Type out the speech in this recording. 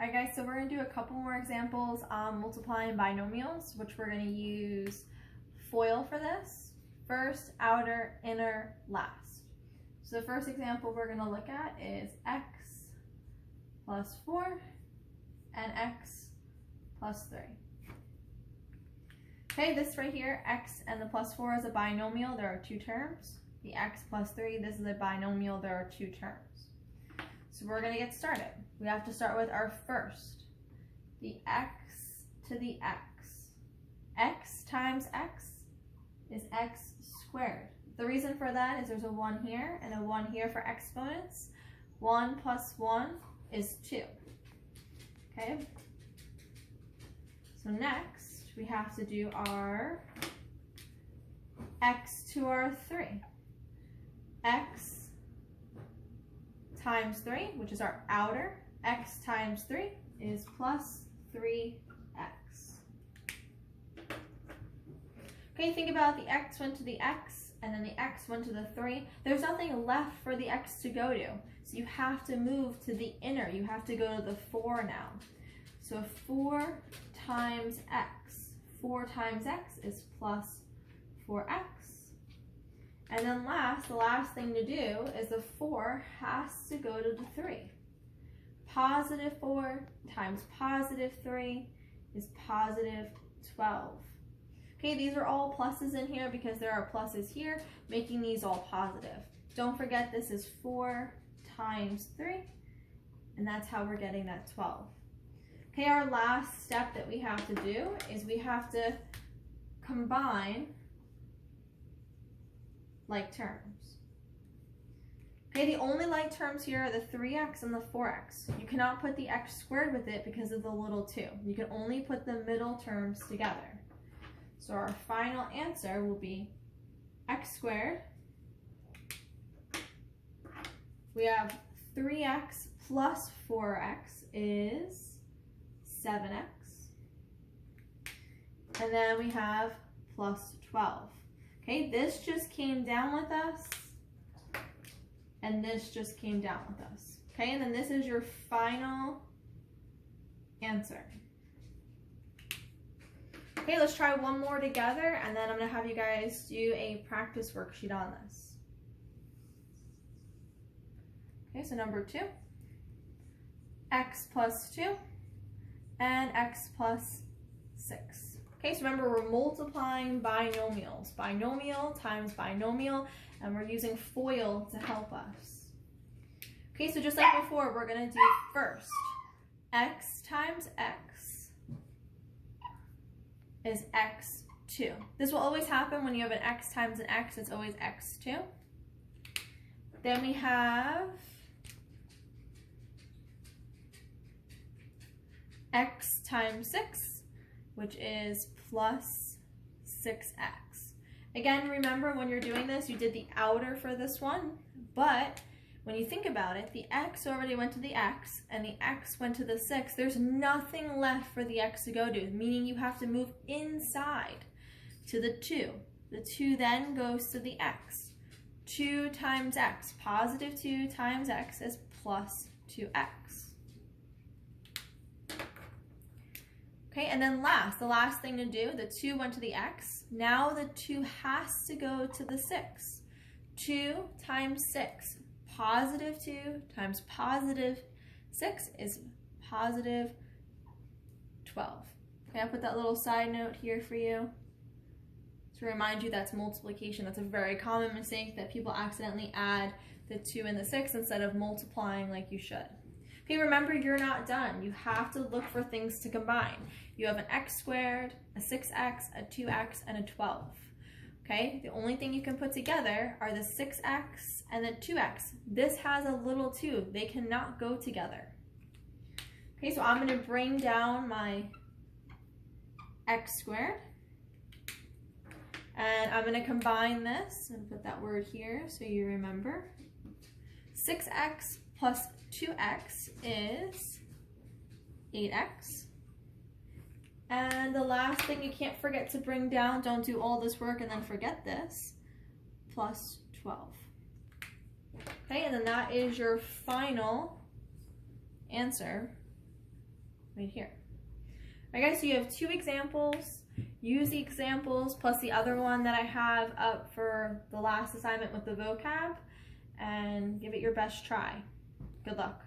Alright guys, so we're going to do a couple more examples on multiplying binomials, which we're going to use FOIL for this. First, outer, inner, last. So the first example we're going to look at is x plus 4 and x plus 3. Okay, this right here, x and the plus 4 is a binomial. There are two terms. The x plus 3, this is a binomial. There are two terms. So we're going to get started. We have to start with our first, the x to the x. X times x is x squared. The reason for that is there's a 1 here and a 1 here for exponents. 1 plus 1 is 2. Okay? So next, we have to do our x to our 3. X times 3, which is our outer. X times 3 is plus 3x. Okay, think about the x went to the x, and then the x went to the 3. There's nothing left for the x to go to. So you have to move to the inner. You have to go to the 4 now. So 4 times x. 4 times x is plus 4x. And then the last thing to do is the 4 has to go to the 3. Positive 4 times positive 3 is positive 12. Okay, these are all pluses in here because there are pluses here, making these all positive. Don't forget this is 4 times 3, and that's how we're getting that 12. Okay, our last step that we have to do is we have to combine like terms. Okay, the only like terms here are the 3x and the 4x. You cannot put the x squared with it because of the little 2. You can only put the middle terms together. So our final answer will be x squared. We have 3x plus 4x is 7x. And then we have plus 12. Okay, this just came down with us, and this just came down with us. Okay, and then this is your final answer. Okay, let's try one more together, and then I'm going to have you guys do a practice worksheet on this. Okay, so number 2, x plus 2 and x plus 6. Okay, so remember we're multiplying binomials. Binomial times binomial, and we're using FOIL to help us. Okay, so just like before, we're going to do first x times x is x2. This will always happen when you have an x times an x, it's always x2. Then we have x times 6, which is plus 6x. Again, remember when you're doing this, you did the outer for this one, but when you think about it, the x already went to the x, and the x went to the 6. There's nothing left for the x to go to, meaning you have to move inside to the 2. The 2 then goes to the x. 2 times x, positive 2 times x is plus 2x. Okay, and then the last thing to do, the 2 went to the x. Now the 2 has to go to the 6. 2 times 6, positive 2 times positive 6 is positive 12. Okay, I put that little side note here for you to remind you that's multiplication. That's a very common mistake that people accidentally add the 2 and the 6 instead of multiplying like you should. Okay, remember you're not done. You have to look for things to combine. You have an x squared, a 6x, a 2x, and a 12. Okay, the only thing you can put together are the 6x and the 2x. This has a little 2. They cannot go together. Okay, so I'm going to bring down my x squared. And I'm going to combine this and put that word here so you remember. 6x plus 2x is 8x. And the last thing you can't forget to bring down, don't do all this work and then forget this, plus 12. Okay, and then that is your final answer right here. All right, guys, so you have 2 examples. Use the examples plus the other one that I have up for the last assignment with the vocab, and give it your best try. Good luck.